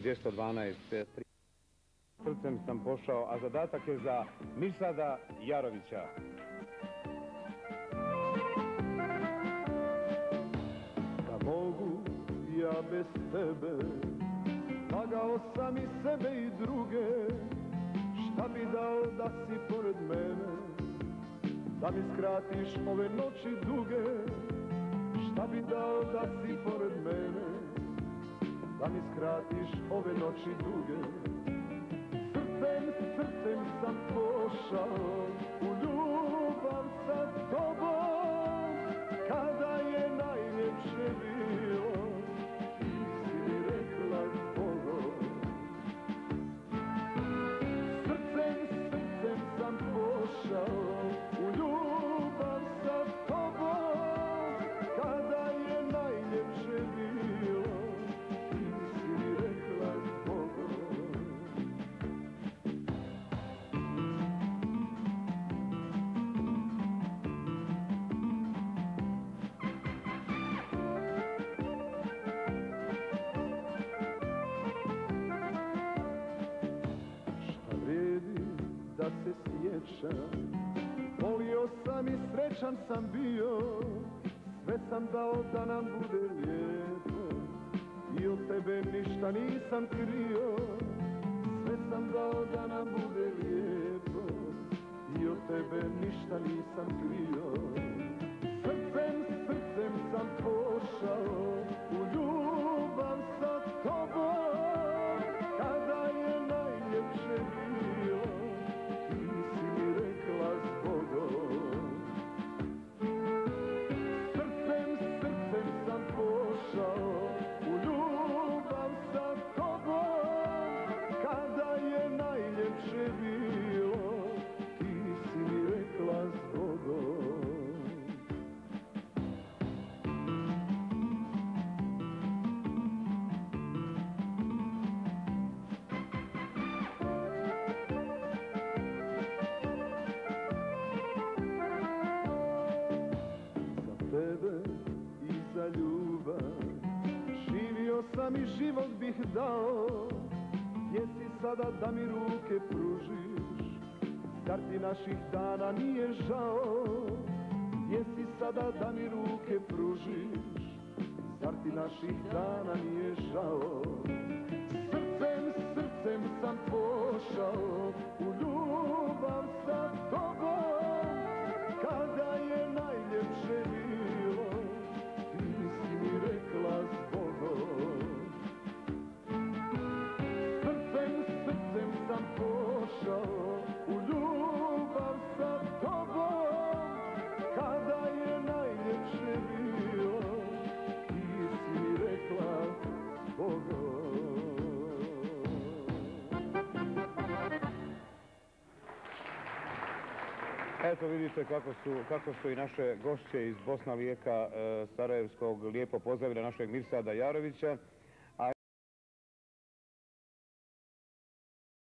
212. Srcem sam pošao, a zadatak je za Mirsada Jarovića. Da mogu ja bez tebe, lagao sam i sebe i druge, šta bi dao da si pored mene, da mi skratiš ove noći duge, šta bi dao da si pored mene, da mi skratiš ove noći duge. Srcem sam pošao u ljubav sa tobom, kada je najljepše bilo, ti si mi rekla zbogom. Srcem sam pošao u ljubav sa tobom, kada je najljepše bilo, ti si mi rekla zbogom. Da se sjećam, volio sam i srećan sam bio, sve sam dao da nam bude lijepo i od tebe ništa nisam krio, sve sam dao da nam bude lijepo i od tebe ništa nisam krio. Srcem sam pošao u ljubav sa tobom, kada je najljepše bilo, Srcem sam pošao u ljubav sa tobom, kada je najljepše bilo, ti si mi rekla zbogom. Tebe i za ljubav živio sam i život bih dao, gdje si sada da mi ruke pružiš, zar ti naših dana nije žao, gdje si sada da mi ruke pružiš, zar ti naših dana nije žao. Srcem sam pošao u ljubav sa tobom, kada je najljepše bilo, ti si mi rekla zbogom. Srcem sam pošao u ljubav sa tobom, kada je najljepše bilo, ti si mi rekla zbogom. Eto vidite kako su i naše gošće iz Bosna Lijeka Sarajevskog lijepo pozdravile našeg Mirsada Jarovića.